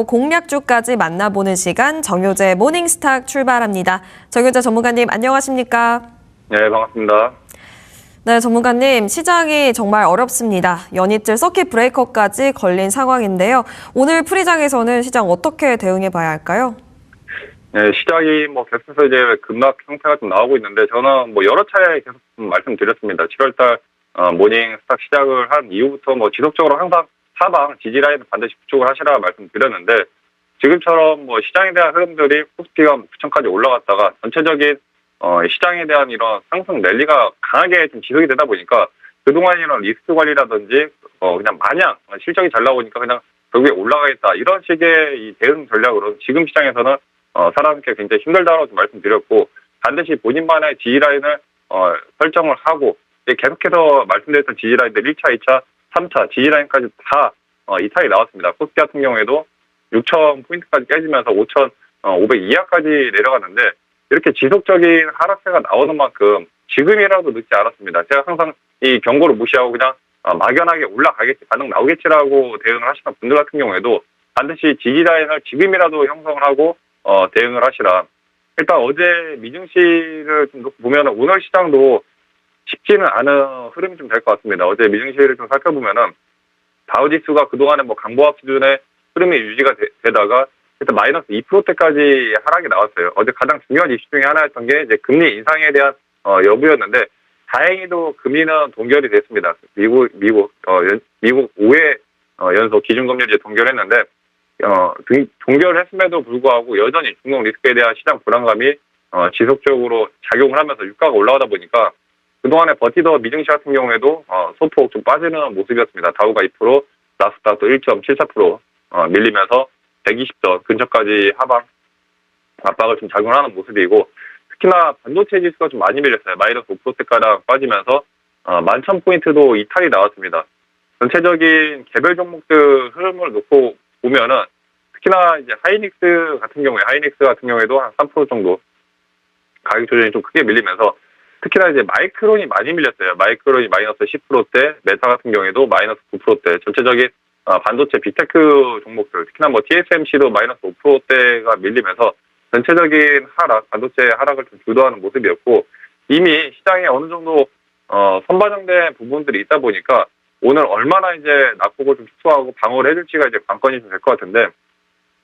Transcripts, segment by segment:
공략주까지 만나보는 시간 정효재 모닝스탁 출발합니다. 정효재 전문가님 안녕하십니까? 네, 반갑습니다. 네, 전문가님 시장이 정말 어렵습니다. 연이틀 서킷 브레이커까지 걸린 상황인데요. 오늘 풀이장에서는 시장 어떻게 대응해 봐야 할까요? 네, 시장이 계속해서 이제 급락 형태가 좀 나오고 있는데 저는 여러 차례 계속 말씀드렸습니다. 7월달 모닝스탁 시작을 한 이후부터 지속적으로 항상 하방 지지라인을 반드시 구축을 하시라 말씀드렸는데 지금처럼 시장에 대한 흐름들이 코스피가 9천까지 올라갔다가 전체적인 시장에 대한 이런 상승 랠리가 강하게 좀 지속이 되다 보니까 그동안 이런 리스크 관리라든지 그냥 마냥 실적이 잘 나오니까 그냥 결국에 올라가겠다 이런 식의 이 대응 전략으로 지금 시장에서는 살아남기 굉장히 힘들다고 좀 말씀드렸고 반드시 본인만의 지지라인을 설정을 하고 계속해서 말씀드렸던 지지라인들 1차, 2차, 3차 지지라인까지 다 이탈이 나왔습니다. 코스피 같은 경우에도 6,000포인트까지 깨지면서 5,500 이하까지 내려갔는데 이렇게 지속적인 하락세가 나오는 만큼 지금이라도 늦지 않았습니다. 제가 항상 이 경고를 무시하고 그냥 막연하게 올라가겠지, 반응 나오겠지라고 대응을 하시는 분들 같은 경우에도 반드시 지지라인을 지금이라도 형성을 하고 대응을 하시라. 일단 어제 미증시를 좀 놓고 보면 오늘 시장도 쉽지는 않은 흐름이 좀 될 것 같습니다. 어제 미증시를 좀 살펴보면은 다우지수가 그동안에 강보합 수준의 흐름이 유지가 되다가 일단 마이너스 2%대까지 하락이 나왔어요. 어제 가장 중요한 이슈 중에 하나였던 게 이제 금리 인상에 대한 여부였는데 다행히도 금리는 동결이 됐습니다. 미국 5회 연속 기준금리를 동결했는데 동결을 했음에도 불구하고 여전히 중국 리스크에 대한 시장 불안감이 지속적으로 작용을 하면서 유가가 올라가다 보니까 그동안에 버티던 미증시 같은 경우에도 소폭 좀 빠지는 모습이었습니다. 다우가 2%, 나스닥도 1.74% 밀리면서 120선 근처까지 하방 압박을 좀 작용하는 모습이고 특히나 반도체 지수가 좀 많이 밀렸어요. 마이너스 5%대가량 빠지면서 11,000포인트도 이탈이 나왔습니다. 전체적인 개별 종목들 흐름을 놓고 보면은 특히나 이제 하이닉스 같은 경우에도 한 3% 정도 가격 조정이 좀 크게 밀리면서 특히나 이제 마이크론이 많이 밀렸어요. 마이크론이 마이너스 10%대, 메타 같은 경우에도 마이너스 9%대, 전체적인 반도체 빅테크 종목들, 특히나 TSMC도 마이너스 5%대가 밀리면서 전체적인 반도체 하락을 좀 주도하는 모습이었고 이미 시장에 어느 정도 선반영된 부분들이 있다 보니까 오늘 얼마나 이제 낙폭을 좀 축소하고 방어를 해줄지가 이제 관건이 좀 될 것 같은데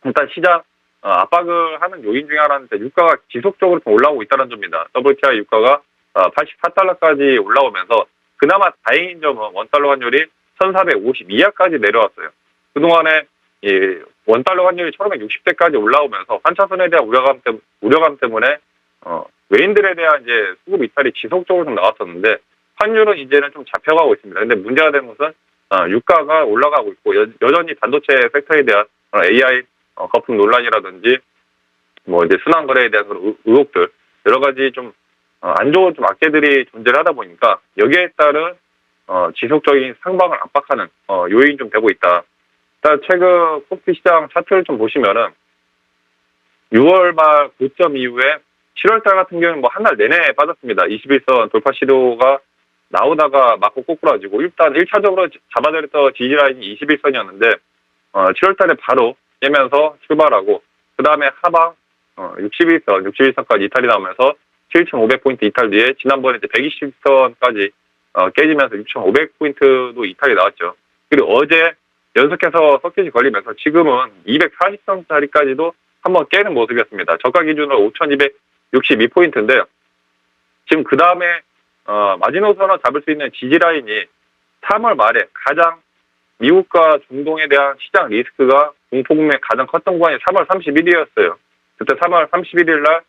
일단 시장 압박을 하는 요인 중에 하나는 유가가 지속적으로 좀 올라오고 있다는 점입니다. WTI 유가가 84달러까지 올라오면서 그나마 다행인 점은 원달러 환율이 1,450 이하까지 내려왔어요. 그동안에 원달러 환율이 1,560대까지 올라오면서 환차선에 대한 우려감 때문에 외인들에 대한 이제 수급 이탈이 지속적으로 좀 나왔었는데 환율은 이제는 좀 잡혀가고 있습니다. 근데 문제가 되는 것은 유가가 올라가고 있고 여전히 반도체 섹터에 대한 AI 거품 논란이라든지 이제 순환 거래에 대한 그런 의혹들 여러 가지 좀 안 좋은 좀 악재들이 존재를 하다 보니까 여기에 따른 지속적인 상방을 압박하는 요인이 좀 되고 있다. 일단 최근 코스피 시장 차트를 좀 보시면은 6월 말 고점 이후에 7월달 같은 경우는 한 달 내내 빠졌습니다. 21선 돌파 시도가 나오다가 맞고 꼬꾸라지고 일단 1차적으로 잡아들였던 지지라인이 21선이었는데 7월달에 바로 깨면서 출발하고 그 다음에 하방 61선까지 이탈이 나오면서 7,500포인트 이탈 뒤에 지난번에 이제 120선까지 깨지면서 6,500포인트도 이탈이 나왔죠. 그리고 어제 연속해서 서킷이 걸리면서 지금은 240선 자리까지도 한번 깨는 모습이었습니다. 저가 기준으로 5,262포인트인데 지금 그 다음에 마지노선을 잡을 수 있는 지지라인이 3월 말에 가장 미국과 중동에 대한 시장 리스크가 공포국면에 가장 컸던 구간이 3월 31일이었어요. 그때 3월 31일 날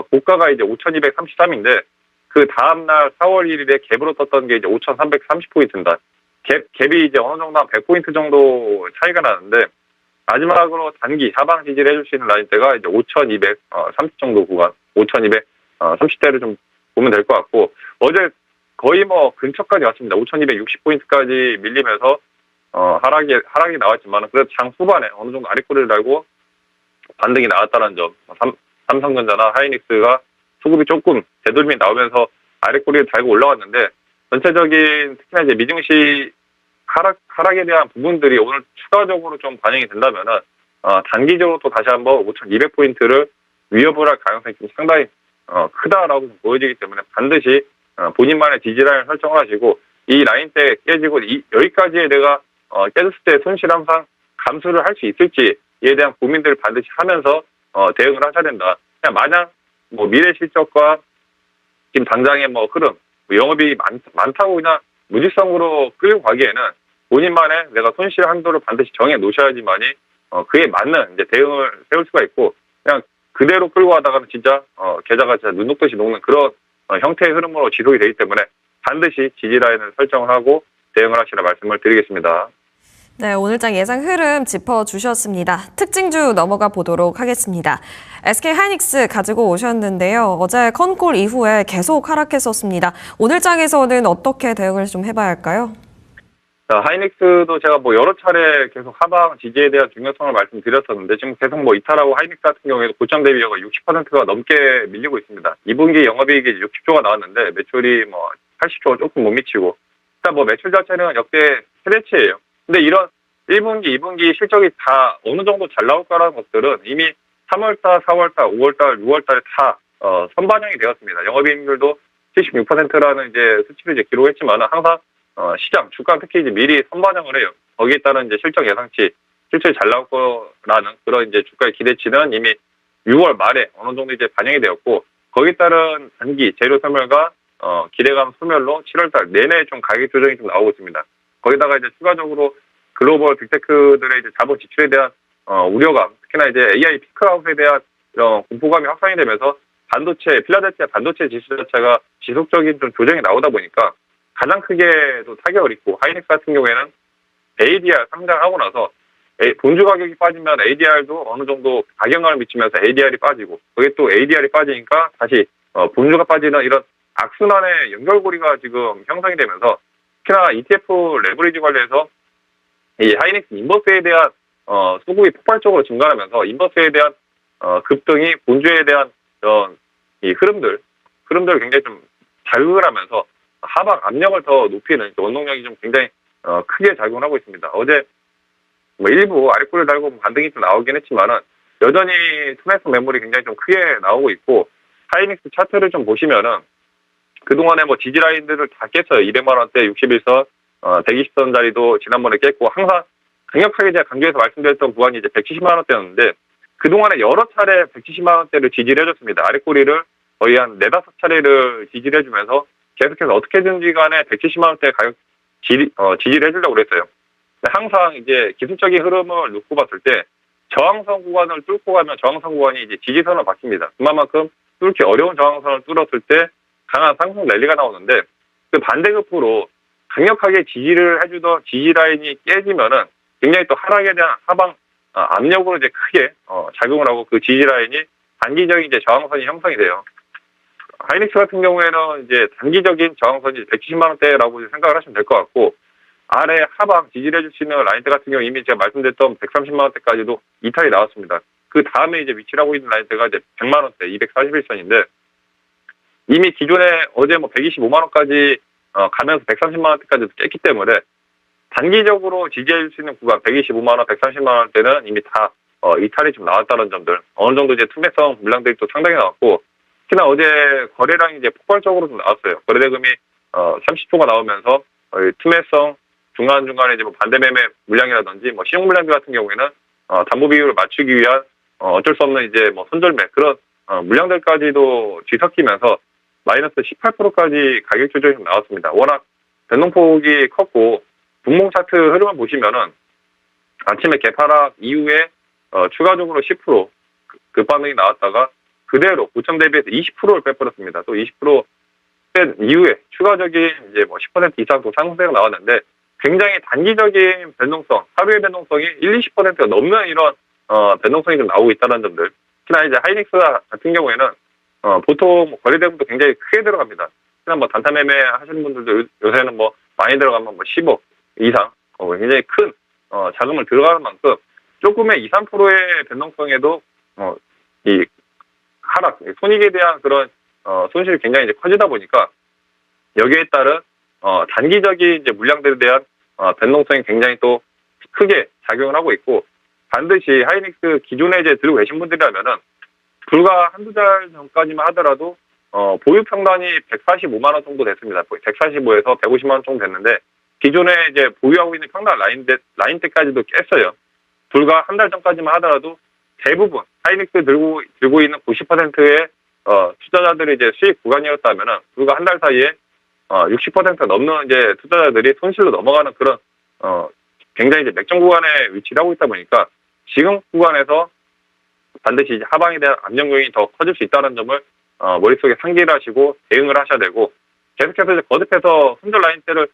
고가가 이제 5,233인데 그 다음날 4월 1일에 갭으로 떴던 게 이제 5,330포인트입니다. 갭이 이제 어느 정도 한 100포인트 정도 차이가 나는데 마지막으로 단기 하방 지지를 해줄 수 있는 라인대가 이제 5,230 정도 구간, 5,230대를 좀 보면 될 것 같고 어제 거의 근처까지 왔습니다. 5,260포인트까지 밀리면서 하락이 나왔지만 그래도 장 후반에 어느 정도 아랫꼬리를 달고 반등이 나왔다는 점. 삼성전자나 하이닉스가 수급이 조금 되돌림이 나오면서 아랫꼬리를 달고 올라왔는데 전체적인 특히나 이제 미증시 하락에 대한 부분들이 오늘 추가적으로 좀 반영이 된다면은 단기적으로 또 다시 한번 5,200포인트를 위협을 할 가능성이 좀 상당히 크다라고 보여지기 때문에 반드시 본인만의 지지라인을 설정을 하시고 이 라인대 깨지고 여기까지에 내가 깨졌을 때 손실 항상 감수를 할 수 있을지에 대한 고민들을 반드시 하면서 대응을 하셔야 된다. 그냥 마냥 뭐 미래 실적과 지금 당장의 뭐 흐름, 뭐 영업이 많다고 그냥 무지성으로 끌고 가기에는 본인만의 내가 손실 한도를 반드시 정해 놓으셔야지만이 그에 맞는 이제 대응을 세울 수가 있고 그냥 그대로 끌고 가다가는 진짜 계좌가 진짜 눈 녹듯이 녹는 그런 형태의 흐름으로 지속이 되기 때문에 반드시 지지 라인을 설정을 하고 대응을 하시라 말씀을 드리겠습니다. 네, 오늘장 예상 흐름 짚어주셨습니다. 특징주 넘어가 보도록 하겠습니다. SK하이닉스 가지고 오셨는데요. 어제 컨콜 이후에 계속 하락했었습니다. 오늘장에서는 어떻게 대응을 좀 해봐야 할까요? 자, 하이닉스도 제가 뭐 여러 차례 계속 하방 지지에 대한 중요성을 말씀드렸었는데 지금 계속 뭐 이탈하고 하이닉스 같은 경우에도 고점 대비가 60%가 넘게 밀리고 있습니다. 2분기 영업이익이 60조가 나왔는데 매출이 뭐 80조가 조금 못 미치고 일단 뭐 매출 자체는 역대 최대치예요. 근데 이런 1분기, 2분기 실적이 다 어느 정도 잘 나올까라는 것들은 이미 3월달, 4월달, 5월달, 6월달에 다 선반영이 되었습니다. 영업이익률도 76%라는 이제 수치를 이제 기록했지만 항상 시장, 주가 특히 이제 미리 선반영을 해요. 거기에 따른 이제 실적 예상치, 실적이 잘 나올 거라는 그런 이제 주가의 기대치는 이미 6월 말에 어느 정도 이제 반영이 되었고 거기에 따른 단기 재료 소멸과 기대감 소멸로 7월달 내내 좀 가격 조정이 좀 나오고 있습니다. 거기다가 이제 추가적으로 글로벌 빅테크들의 이제 자본 지출에 대한 우려감, 특히나 이제 AI 피크아웃에 대한 이런 공포감이 확산이 되면서 반도체, 필라델피아 반도체 지수 자체가 지속적인 좀 조정이 나오다 보니까 가장 크게 또 타격을 입고 하이닉스 같은 경우에는 ADR 상장하고 나서 본주 가격이 빠지면 ADR도 어느 정도 악영향을 미치면서 ADR이 빠지고 그게 또 ADR이 빠지니까 다시 본주가 빠지는 이런 악순환의 연결고리가 지금 형성이 되면서 특히나 ETF 레버리지 관련해서 이 하이닉스 인버스에 대한 수급이 폭발적으로 증가하면서 인버스에 대한 급등이 본주에 대한 이 흐름들 굉장히 좀 자극을 하면서 하방 압력을 더 높이는 원동력이 좀 굉장히 크게 작용을 하고 있습니다. 어제 뭐 일부 아랫골을 달고 반등이 좀 나오긴 했지만은 여전히 투매스 매물이 굉장히 좀 크게 나오고 있고 하이닉스 차트를 좀 보시면은 그동안에 뭐 지지 라인들을 다 깼어요. 200만 원대 61선, 120선 자리도 지난번에 깼고 항상 강력하게 제가 강조해서 말씀드렸던 구간이 이제 170만 원대였는데 그동안에 여러 차례 170만 원대를 지지를 해줬습니다. 아랫꼬리를 거의 한 4-5차례를 지지를 해주면서 계속해서 어떻게든지 간에 170만 원대 가격 지지를 해주려고 그랬어요. 항상 이제 기술적인 흐름을 놓고 봤을 때 저항선 구간을 뚫고 가면 저항선 구간이 이제 지지선으로 바뀝니다. 그만큼 뚫기 어려운 저항선을 뚫었을 때 강한 상승 랠리가 나오는데 그 반대급부로 강력하게 지지를 해주던 지지 라인이 깨지면은 굉장히 또 하락에 대한 하방 압력으로 이제 크게 작용을 하고 그 지지 라인이 단기적인 이제 저항선이 형성이 돼요. 하이닉스 같은 경우에는 이제 단기적인 저항선이 170만 원대라고 생각을 하시면 될 것 같고 아래 하방 지지를 해줄 수 있는 라인대 같은 경우 이미 제가 말씀드렸던 130만 원대까지도 이탈이 나왔습니다. 그 다음에 이제 위치를 하고 있는 라인대가 이제 100만 원대, 241선인데 이미 기존에 어제 뭐 125만 원까지 가면서 130만 원대까지도 깼기 때문에 단기적으로 지지해줄 수 있는 구간 125만 원, 130만 원대는 이미 다 이탈이 좀 나왔다는 점들 어느 정도 이제 투매성 물량들이 또 상당히 나왔고 특히나 어제 거래량이 이제 폭발적으로 좀 나왔어요. 거래대금이 30조가 나오면서 투매성 중간중간에 이제 뭐 반대매매 물량이라든지 뭐 신용 물량비 같은 경우에는 담보 비율을 맞추기 위한 어쩔 수 없는 이제 뭐 손절매 그런 물량들까지도 뒤섞이면서 마이너스 18%까지 가격 조정이 좀 나왔습니다. 워낙 변동폭이 컸고 분봉 차트 흐름을 보시면은 아침에 개파락 이후에 추가적으로 10% 급반응이 나왔다가 그대로 고점 대비해서 20%를 빼버렸습니다. 또 20%뺀 이후에 추가적인 이제 뭐 10% 이상 또 상승세가 나왔는데 굉장히 단기적인 변동성, 하루의 변동성이 20%가 넘는 이런 변동성이 좀 나오고 있다는 점들. 특히나 이제 하이닉스 같은 경우에는 보통 거래대금도 굉장히 크게 들어갑니다. 특히나 뭐 단타 매매 하시는 분들도 요새는 뭐 많이 들어가면 뭐 10억 이상 굉장히 큰 자금을 들어가는 만큼 조금의 2, 3%의 변동성에도 이 하락, 손익에 대한 그런 손실이 굉장히 이제 커지다 보니까 여기에 따른 단기적인 이제 물량들에 대한 변동성이 굉장히 또 크게 작용을 하고 있고 반드시 하이닉스 기존에 이제 들고 계신 분들이라면은 불과 한두 달 전까지만 하더라도 보유 평단이 145만 원 정도 됐습니다. 145에서 150만 원 정도 됐는데 기존에 이제 보유하고 있는 평단 라인대까지도 깼어요. 불과 한 달 전까지만 하더라도 대부분 하이닉스 들고 있는 90%의 투자자들이 이제 수익 구간이었다면은 불과 한 달 사이에 60% 넘는 이제 투자자들이 손실로 넘어가는 그런 굉장히 이제 맥점 구간에 위치를 하고 있다 보니까 지금 구간에서 반드시 이제 하방에 대한 압력 요인이 더 커질 수 있다는 점을 머릿속에 상기를 하시고 대응을 하셔야 되고 계속해서 이제 거듭해서 손절 라인대를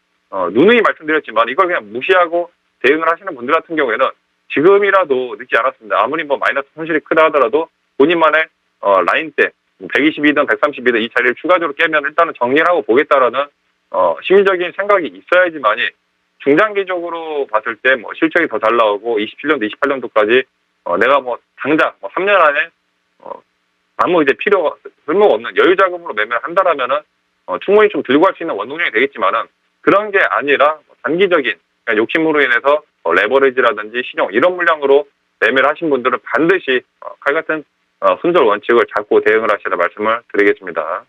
누누이 말씀드렸지만 이걸 그냥 무시하고 대응을 하시는 분들 같은 경우에는 지금이라도 늦지 않았습니다. 아무리 뭐 마이너스 손실이 크다 하더라도 본인만의 라인대 122든 132든 이 자리를 추가적으로 깨면 일단은 정리를 하고 보겠다라는 심리적인 생각이 있어야지만이 중장기적으로 봤을 때 뭐 실적이 더 잘 나오고 27년도, 28년도까지 내가 뭐 당장 3년 안에 아무 이제 쓸모가 없는 여유 자금으로 매매를 한다라면은 충분히 좀 들고 갈 수 있는 원동력이 되겠지만은 그런 게 아니라 단기적인 그러니까 욕심으로 인해서 레버리지라든지 신용 이런 물량으로 매매를 하신 분들은 반드시 칼 같은 손절 원칙을 잡고 대응을 하시라 말씀을 드리겠습니다.